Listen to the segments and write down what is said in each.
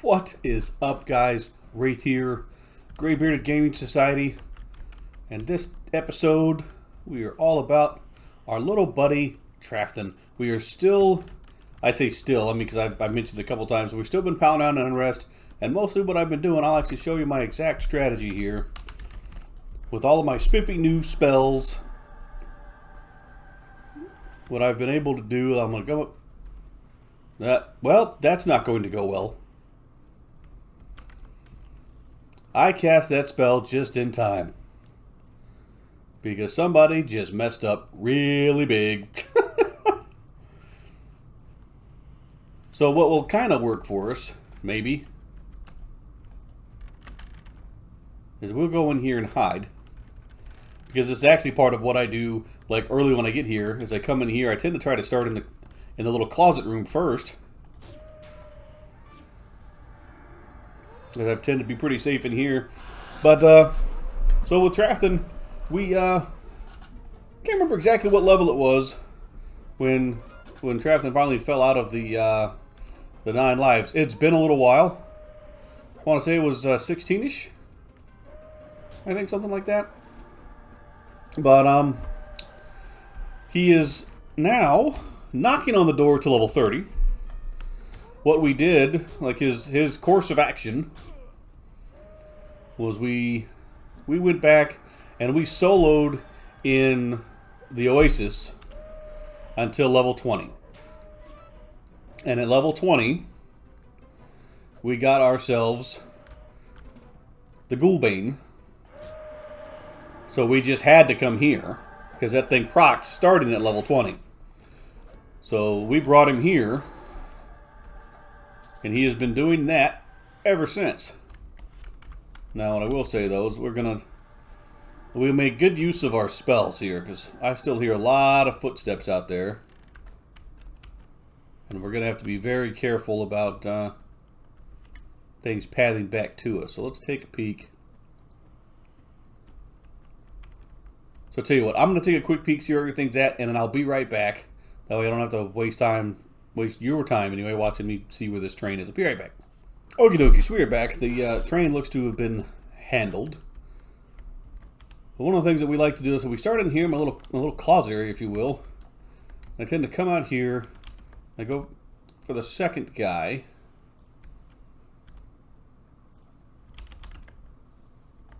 What is up, guys? Wraith here, Grey Bearded Gaming Society, and this episode we are all about our little buddy Trafthin. We are still, I say still, I mean because I've mentioned a couple times, we've still been pounding on Unrest, and mostly what I've been doing, I'll actually show you my exact strategy here with all of my spiffy new spells. What I've been able to do, I'm going to go, well, that's not going to go well. I cast that spell just in time because somebody just messed up really big. So what will kind of work for us, maybe, is we'll go in here and hide, because it's actually part of what I do. Like early when I get here, as I come in here, I tend to try to start in the little closet room first. Because I tend to be pretty safe in here. But, so with Trafthin, we, can't remember exactly what level it was when Trafthin finally fell out of the 9 lives. It's been a little while. I want to say it was 16-ish. I think something like that. But, he is now knocking on the door to level 30. What we did, like his course of action, was we went back and we soloed in the Oasis until level 20. And at level 20, we got ourselves the Ghoulbane. So we just had to come here, because that thing procs starting at level 20. So we brought him here, and he has been doing that ever since. Now, what I will say, though, is we'll make good use of our spells here, because I still hear a lot of footsteps out there. And we're going to have to be very careful about things pathing back to us. So let's take a peek. So I'll tell you what, I'm going to take a quick peek, see where everything's at, and then I'll be right back. That way I don't have to waste your time anyway, watching me see where this train is. I'll be right back. Okie dokie, so we are back. The train looks to have been handled. But one of the things that we like to do is, we start in here, my little closet area, if you will. I tend to come out here. I go for the second guy.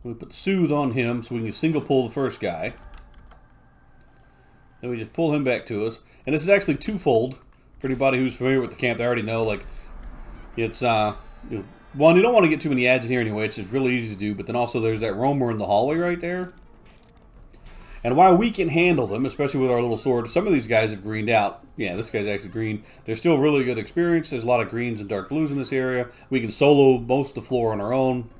We put the soothe on him so we can single pull the first guy. Then we just pull him back to us. And this is actually twofold. For anybody who's familiar with the camp, they already know, like, it's, one, you don't want to get too many ads in here anyway. It's just really easy to do. But then also there's that roamer in the hallway right there. And while we can handle them, especially with our little sword, some of these guys have greened out. Yeah, this guy's actually green. They're still really good experience. There's a lot of greens and dark blues in this area. We can solo most of the floor on our own.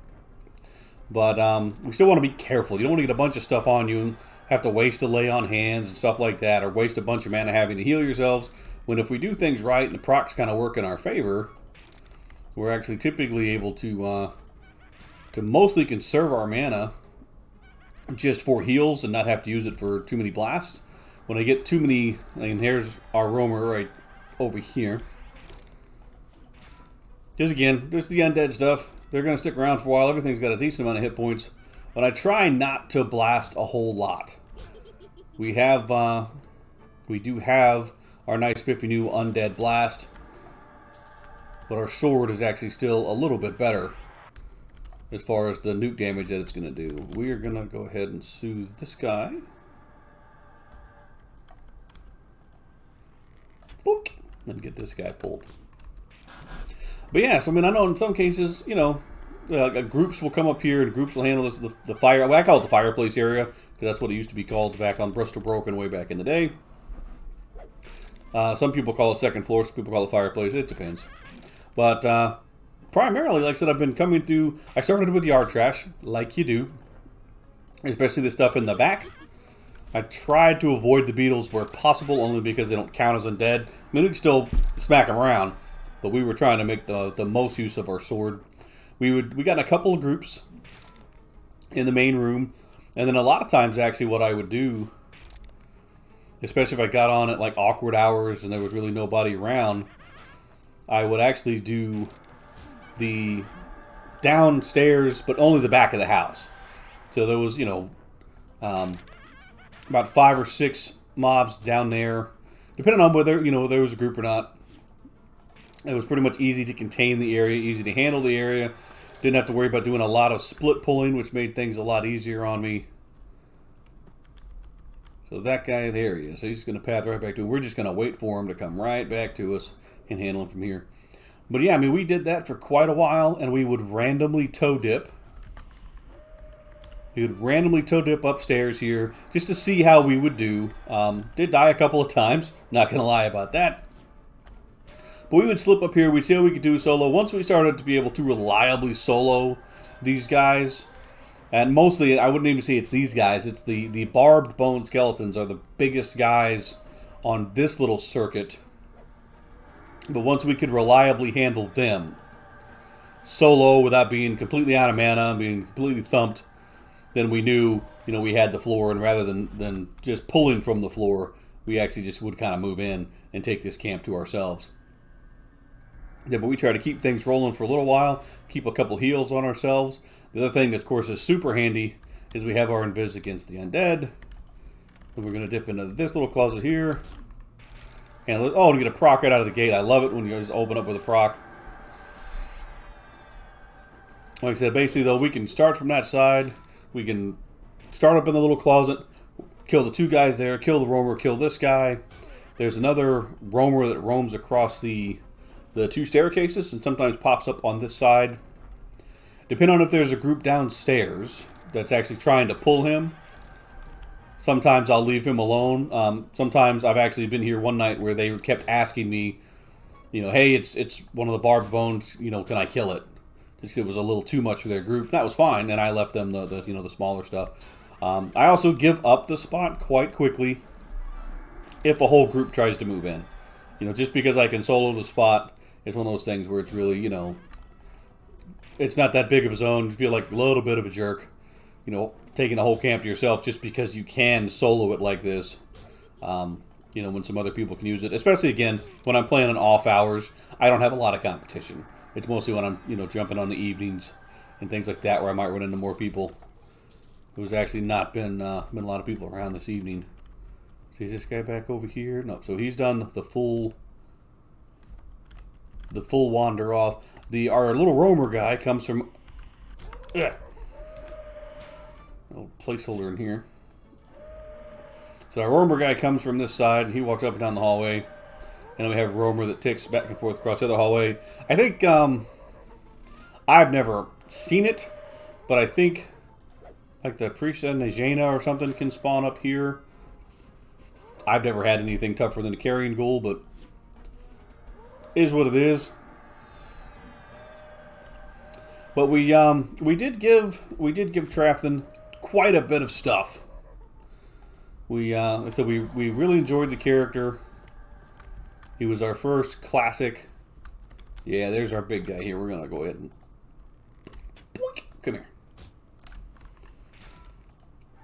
But we still want to be careful. You don't want to get a bunch of stuff on you and have to waste a lay on hands and stuff like that, or waste a bunch of mana having to heal yourselves. When if we do things right and the procs kind of work in our favor, we're actually typically able to mostly conserve our mana just for heals and not have to use it for too many blasts. When I get too many, and here's our roamer right over here. Because again, this is the undead stuff. They're going to stick around for a while. Everything's got a decent amount of hit points. But I try not to blast a whole lot. We do have our nice spiffy new undead blast. But our sword is actually still a little bit better as far as the nuke damage that it's going to do. We are going to go ahead and soothe this guy. Boink, and get this guy pulled. But yeah, so I mean, I know in some cases, you know, groups will come up here and groups will handle this, the fire. Well, I call it the fireplace area because that's what it used to be called back on Bristol Broken way back in the day. Some people call it second floor, some people call it fireplace. It depends. But primarily, like I said, I've been coming through. I started with yard trash, like you do, especially the stuff in the back. I tried to avoid the beetles where possible, only because they don't count as undead. I mean, we can still smack them around. But we were trying to make the most use of our sword. We got in a couple of groups in the main room. And then a lot of times, actually, what I would do, especially if I got on at like awkward hours and there was really nobody around, I would actually do the downstairs, but only the back of the house. So there was, about 5 or 6 mobs down there, depending on whether, there was a group or not. It was pretty much easy to contain the area, easy to handle the area. Didn't have to worry about doing a lot of split pulling, which made things a lot easier on me. So that guy, there he is. So he's going to path right back to him. We're just going to wait for him to come right back to us and handle him from here. But yeah, I mean, we did that for quite a while, and we would randomly toe dip. We would randomly toe dip upstairs here just to see how we would do. Did die a couple of times, not going to lie about that. But we would slip up here, we'd see how we could do solo. Once we started to be able to reliably solo these guys, and mostly, I wouldn't even say it's these guys, it's the barbed bone skeletons are the biggest guys on this little circuit. But once we could reliably handle them solo without being completely out of mana, being completely thumped, then we knew, we had the floor, and rather than just pulling from the floor, we actually just would kind of move in and take this camp to ourselves. Yeah, but we try to keep things rolling for a little while, keep a couple heals on ourselves. The other thing that, of course, is super handy is we have our invis against the undead. And we're going to dip into this little closet here. And, and get a proc right out of the gate. I love it when you guys open up with a proc. Like I said, basically, though, we can start from that side. We can start up in the little closet, kill the 2 guys there, kill the roamer, kill this guy. There's another roamer that roams across the 2 staircases and sometimes pops up on this side. Depending on if there's a group downstairs that's actually trying to pull him, sometimes I'll leave him alone. Sometimes I've actually been here one night where they kept asking me, hey, it's one of the barbed bones, can I kill it? It was a little too much for their group. That was fine, and I left them the smaller stuff. I also give up the spot quite quickly if a whole group tries to move in. Just because I can solo the spot, it's one of those things where it's really, it's not that big of a zone. You feel like a little bit of a jerk, taking a whole camp to yourself just because you can solo it like this. When some other people can use it. Especially, again, when I'm playing on off hours, I don't have a lot of competition. It's mostly when I'm, jumping on the evenings and things like that where I might run into more people. There's actually not been a lot of people around this evening. See this guy back over here? No, so he's done the full wander off. Our little roamer guy comes from little placeholder in here. So our roamer guy comes from this side, and he walks up and down the hallway. And we have a roamer that ticks back and forth across the other hallway. I think, I've never seen it, but I think, like the P99 or something can spawn up here. I've never had anything tougher than a carrion ghoul, but is what it is. But we did give Trafthin quite a bit of stuff. So we really enjoyed the character. He was our first classic. Yeah, there's our big guy here. We're gonna go ahead and come here.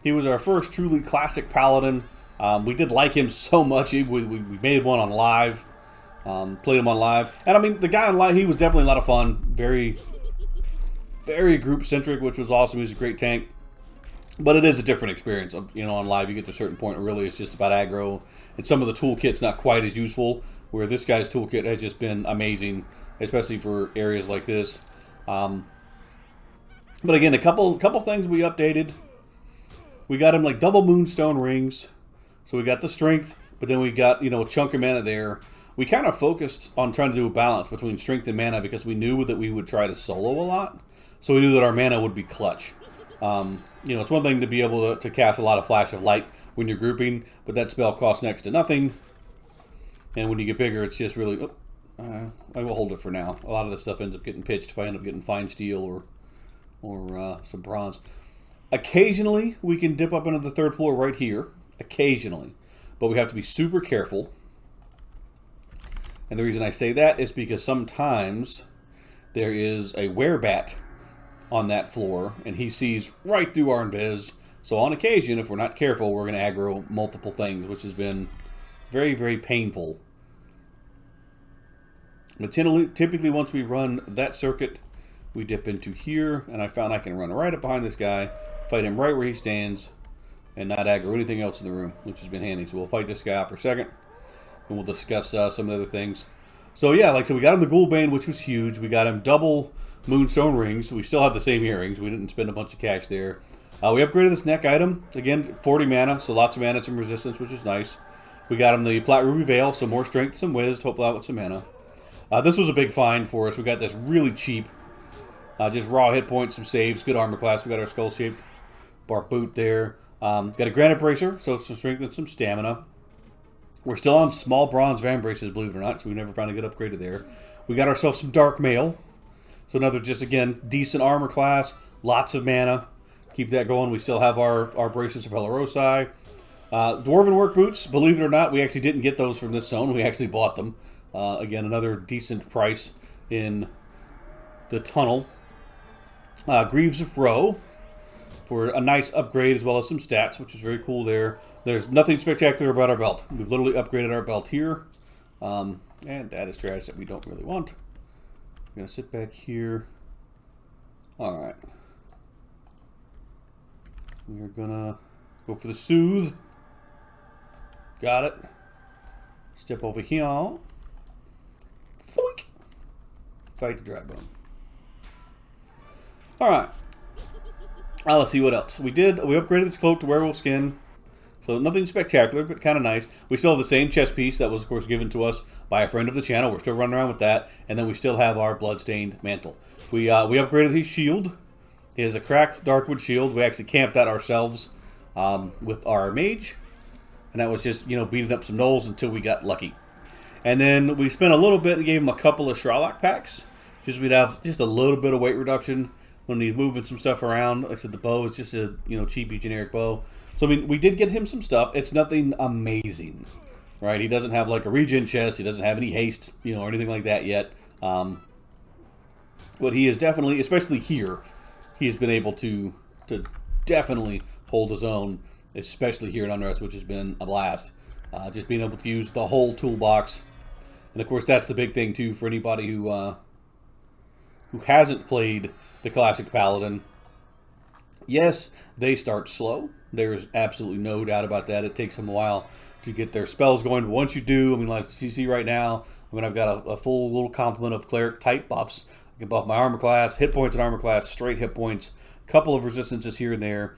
He was our first truly classic paladin. We did like him so much. We made one on live. Played him on live. And I mean, the guy on live, he was definitely a lot of fun. Very, very group-centric, which was awesome. He was a great tank. But it is a different experience. On live, you get to a certain point where really it's just about aggro. And some of the toolkit's not quite as useful, where this guy's toolkit has just been amazing, especially for areas like this. But again, a couple things we updated. We got him like double moonstone rings. So we got the strength, but then we got, a chunk of mana there. We kind of focused on trying to do a balance between strength and mana because we knew that we would try to solo a lot. So we knew that our mana would be clutch. It's one thing to be able to cast a lot of Flash of Light when you're grouping, but that spell costs next to nothing. And when you get bigger, it's just really... I will hold it for now. A lot of this stuff ends up getting pitched if I end up getting fine steel or some bronze. Occasionally, we can dip up into the 3rd floor right here. Occasionally. But we have to be super careful. And the reason I say that is because sometimes there is a werebat on that floor, and he sees right through our invis. So on occasion, if we're not careful, we're going to aggro multiple things, which has been very, very painful. But typically once we run that circuit, we dip into here, and I found I can run right up behind this guy, fight him right where he stands, and not aggro anything else in the room, which has been handy. So we'll fight this guy out for a second, and we'll discuss some of the other things. So yeah, like I said, we got him the Ghoulbane, which was huge. We got him double Moonstone Rings. We still have the same earrings. We didn't spend a bunch of cash there. We upgraded this neck item. Again, 40 mana, so lots of mana, some resistance, which is nice. We got him the Plat Ruby Veil, some more strength, some whiz, hopefully out with some mana. This was a big find for us. We got this really cheap, just raw hit points, some saves, good armor class. We got our skull shape, our boot there. Got a Granite Bracer, so some strength and some stamina. We're still on small bronze Van Braces, believe it or not, so we never found a good upgrade there. We got ourselves some Dark Mail. So another just, again, decent armor class, lots of mana. Keep that going. We still have our Braces of Hellerosai. Dwarven Work Boots, believe it or not, we actually didn't get those from this zone. We actually bought them. Again, another decent price in the tunnel. Greaves of Roe for a nice upgrade as well as some stats, which is very cool there. There's nothing spectacular about our belt. We've literally upgraded our belt here. And that is trash that we don't really want. I'm going to sit back here. Alright. We're going to go for the Soothe. Got it. Step over here. Foink. Fight the dry bone. Alright. Let's see what else. We upgraded this cloak to werewolf skin. So nothing spectacular, but kind of nice. We still have the same chest piece that was, of course, given to us by a friend of the channel. We're still running around with that. And then we still have our bloodstained mantle. We upgraded his shield. He has a cracked Darkwood shield. We actually camped that ourselves with our mage. And that was just, beating up some gnolls until we got lucky. And then we spent a little bit and gave him a couple of Shralock packs. Just we'd have just a little bit of weight reduction when he's moving some stuff around. Like I said, the bow is just a, cheapy generic bow. So, I mean, we did get him some stuff. It's nothing amazing, right? He doesn't have, like, a regen chest. He doesn't have any haste, or anything like that yet. But he is definitely, especially here, he has been able to definitely hold his own, especially here in Unrest, which has been a blast. Just being able to use the whole toolbox. And, of course, that's the big thing, too, for anybody who hasn't played the classic paladin. Yes, they start slow. There's absolutely no doubt about that. It takes them a while to get their spells going. But once you do, I mean, like you see right now, I've got a full little complement of cleric type buffs. I can buff my armor class, hit points and armor class, straight hit points, couple of resistances here and there,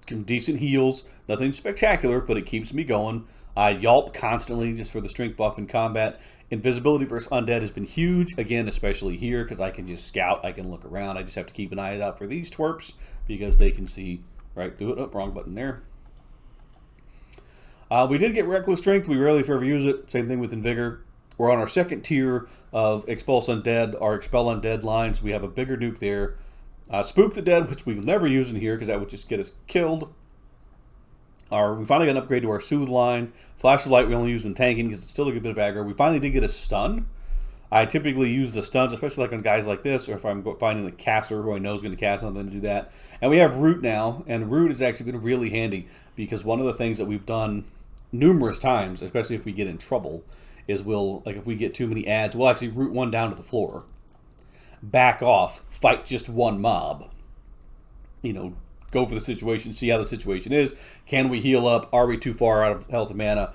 some decent heals, nothing spectacular, but it keeps me going. I yelp constantly just for the strength buff in combat. Invisibility versus undead has been huge, again, especially here, because I can just scout, I can look around. I just have to keep an eye out for these twerps, because they can see right through it. Oh, wrong button there. We did get Reckless Strength. We rarely if ever use it. Same thing with Invigor. We're on our second tier of Expulse Undead, our Expel Undead lines. We have a bigger nuke there. Spook the Dead, which we've never used in here, because that would just get us killed. We finally got an upgrade to our Soothe line. Flash of Light we only use when tanking, because it's still a good bit of aggro. We finally did get a stun. I typically use the stuns, especially like on guys like this, or if I'm finding a caster who I know is going to cast something to do that. And we have Root now, and Root has actually been really handy, because one of the things that we've done numerous times, especially if we get in trouble, is if we get too many adds, we'll actually root one down to the floor, back off, fight just one mob. Go for the situation, see how the situation is. Can we heal up? Are we too far out of health and mana?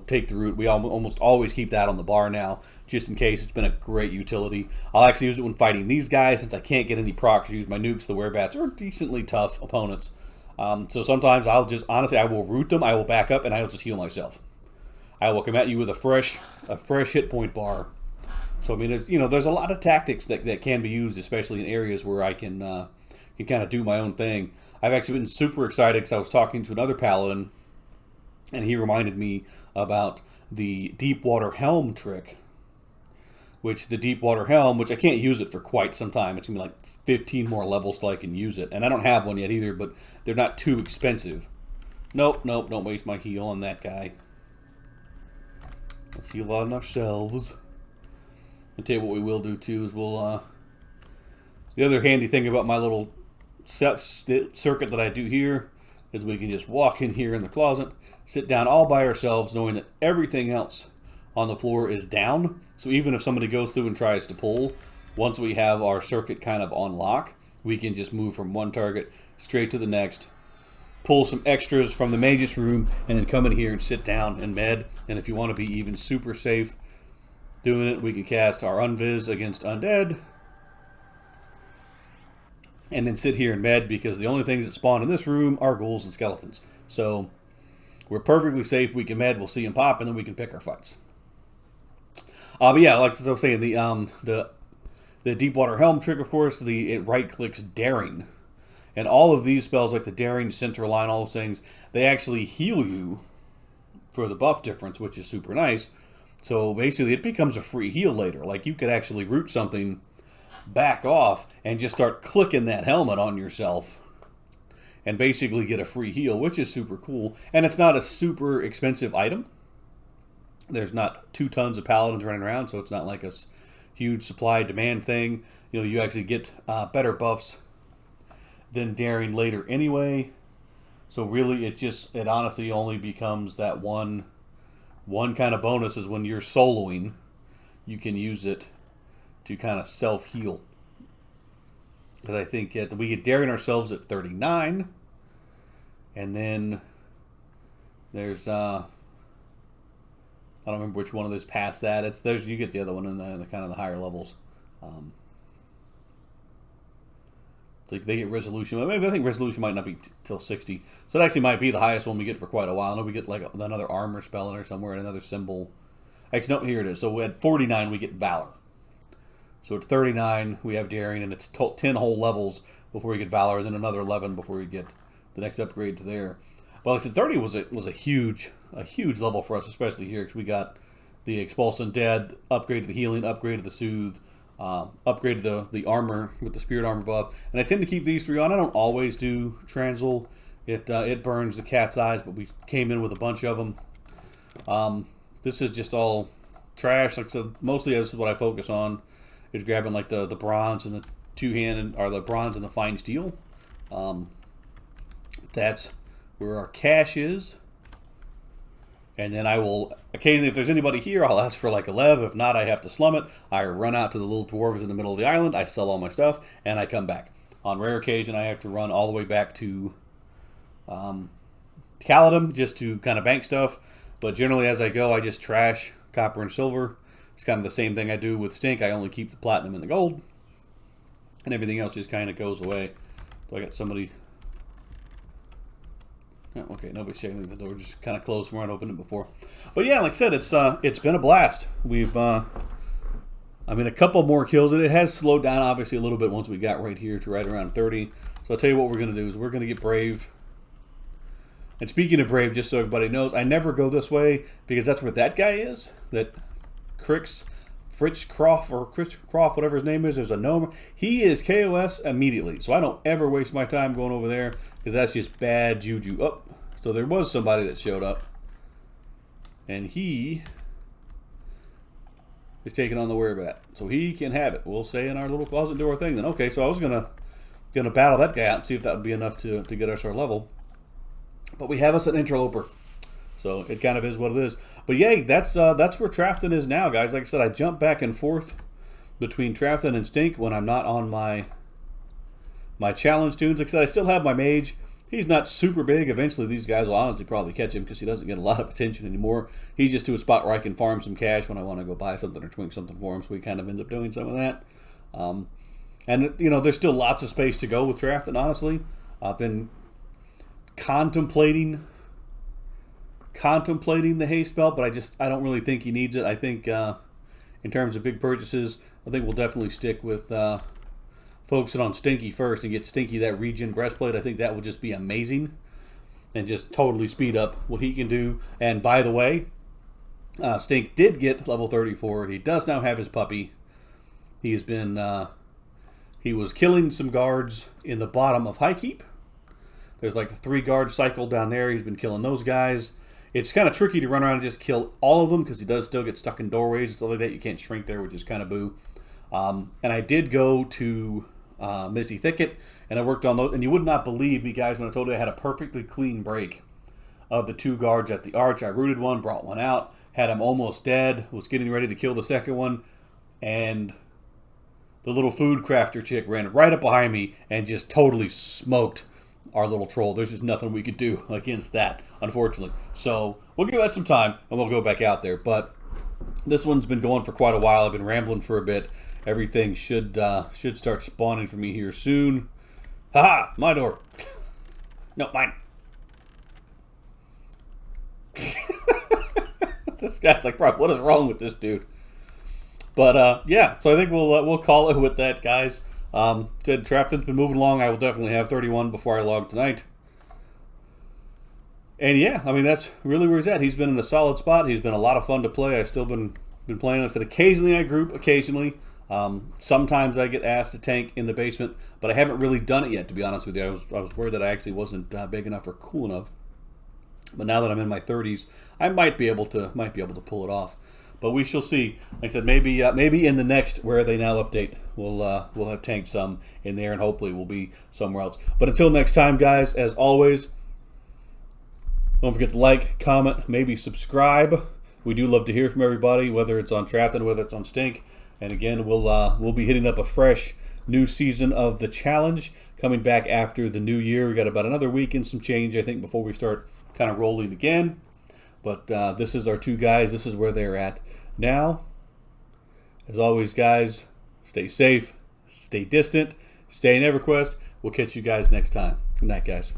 Take the root. We almost always keep that on the bar now, just in case. It's been a great utility. I'll actually use it when fighting these guys, since I can't get any procs. I use my nukes. The werebats are decently tough opponents. So sometimes I'll just, honestly, I will root them, I will back up, and I'll just heal myself. I will come at you with a fresh hit point bar. So, I mean, there's a lot of tactics that can be used, especially in areas where I can kind of do my own thing. I've actually been super excited because I was talking to another paladin, and he reminded me about the Deepwater Helm trick. Which the Deepwater Helm, which I can't use it for quite some time. It's going to be like 15 more levels till I can use it. And I don't have one yet either, but they're not too expensive. Nope, don't waste my heal on that guy. Let's heal on ourselves. I'll tell you what we will do too is we'll... the other handy thing about my little circuit that I do here is we can just walk in here in the closet, sit down all by ourselves, knowing that everything else on the floor is down. So even if somebody goes through and tries to pull, once we have our circuit kind of on lock, we can just move from one target straight to the next, pull some extras from the mage's room, and then come in here and sit down and med. And if you want to be even super safe doing it, we can cast our unvis against undead, and then sit here and med, because the only things that spawn in this room are ghouls and skeletons. So we're perfectly safe. We can med, we'll see them pop, and then we can pick our fights. But yeah, like I was saying, the Deepwater Helm trick, of course, it right-clicks Daring. And all of these spells, like the Daring, Center Line, all those things, they actually heal you for the buff difference, which is super nice. So basically, it becomes a free heal later. Like, you could actually root something, back off, and just start clicking that helmet on yourself, and basically get a free heal, which is super cool. And it's not a super expensive item. There's not 2 tons of paladins running around, so it's not like a huge supply-demand thing. You know, you actually get better buffs than Daring later anyway. So really, it honestly only becomes that one kind of bonus is when you're soloing, you can use it to kind of self-heal. Because I think we get Daring ourselves at 39. And then there's I don't remember which one of those past that. You get the other one in the kind of the higher levels. Like they get Resolution. Maybe I think Resolution might not be till 60. So it actually might be the highest one we get for quite a while. I know we get like another armor spell in there somewhere and another symbol. Actually, no, here it is. So at 49 we get Valor. So at 39 we have Daring, and it's 10 whole levels before we get Valor, and then another 11 before we get the next upgrade to there. Well, like I said, 30 was a huge level for us, especially here, because we got the Expulse Undead, upgrade to the healing, upgrade to the soothe, upgrade to the armor with the spirit armor buff. And I tend to keep these 3 on. I don't always do Transl. It burns the cat's eyes, but we came in with a bunch of them. This is just all trash. Like I said, mostly this is what I focus on, is grabbing like the bronze and the 2-hand, or the bronze and the fine steel. That's where our cash is. And then I will, occasionally, if there's anybody here, I'll ask for like a lev. If not, I have to slum it. I run out to the little dwarves in the middle of the island. I sell all my stuff, and I come back. On rare occasion, I have to run all the way back to Caledon just to kind of bank stuff. But generally, as I go, I just trash copper and silver. It's kind of the same thing I do with Stink. I only keep the platinum and the gold. And everything else just kind of goes away. So I got somebody... Oh, okay, nobody's checking the door, just kind of closed. We weren't opening it before. But yeah, like I said, it's been a blast. We've, I mean, a couple more kills. It has slowed down, obviously, a little bit once we got right here to right around 30. So I'll tell you what we're going to do is we're going to get Brave. And speaking of Brave, just so everybody knows, I never go this way because that's where that guy is. That Fritzcroft, whatever his name is. There's a gnome. He is KOS immediately. So I don't ever waste my time going over there because that's just bad juju. Oh, so there was somebody that showed up. And he is taking on the werebat. So he can have it. We'll stay in our little closet door thing then. Okay, so I was gonna battle that guy out and see if that would be enough to get us our level. But we have us an interloper. So it kind of is what it is. But yeah, that's where Trafthin is now, guys. Like I said, I jump back and forth between Trafthin and Stink when I'm not on my challenge tunes. Like I said, I still have my mage. He's not super big. Eventually, these guys will honestly probably catch him because he doesn't get a lot of attention anymore. He's just to a spot where I can farm some cash when I want to go buy something or twink something for him. So we kind of end up doing some of that. And, you know, there's still lots of space to go with Trafthin, honestly. I've been contemplating the haste belt, but I don't really think he needs it. I think in terms of big purchases, I think we'll definitely stick with focusing on Stinky first and get Stinky that regen breastplate. I think that would just be amazing and just totally speed up what he can do. And by the way, Stink did get level 34. He does now have his puppy. He has been he was killing some guards in the bottom of High Keep. There's like a 3-guard cycle down there. He's been killing those guys. It's kind of tricky to run around and just kill all of them because he does still get stuck in doorways and stuff like that. You can't shrink there, which is kind of boo. And I did go to Misty Thicket, and I worked on those. And you would not believe me, guys, when I told you I had a perfectly clean break of the 2 guards at the arch. I rooted one, brought one out, had him almost dead, was getting ready to kill the second one, and the little food crafter chick ran right up behind me and just totally smoked our little troll. There's just nothing we could do against that, unfortunately. So we'll give that some time and we'll go back out there. But this one's been going for quite a while. I've been rambling for a bit. Everything should start spawning for me here soon. Haha, my door. No, mine. This guy's like, bro, what is wrong with this dude? But yeah, so I think we'll call it with that, guys. Said Trafthin's been moving along. I will definitely have 31 before I log tonight. And yeah, I mean, that's really where he's at. He's been in a solid spot. He's been a lot of fun to play. I've still been playing. I said occasionally I group, occasionally. Sometimes I get asked to tank in the basement, but I haven't really done it yet, to be honest with you. I was worried that I actually wasn't big enough or cool enough. But now that I'm in my 30s, I might be able to pull it off. But we shall see. Like I said, maybe in the next where they now update, we'll have tanked some in there, and hopefully we'll be somewhere else. But until next time, guys, as always, don't forget to like, comment, maybe subscribe. We do love to hear from everybody, whether it's on Trafthin, whether it's on Stink. And again, we'll be hitting up a fresh new season of the challenge coming back after the new year. We got about another week and some change, I think, before we start kind of rolling again. But this is our two guys. This is where they're at now. As always, guys, stay safe, stay distant, stay in EverQuest. We'll catch you guys next time. Good night, guys.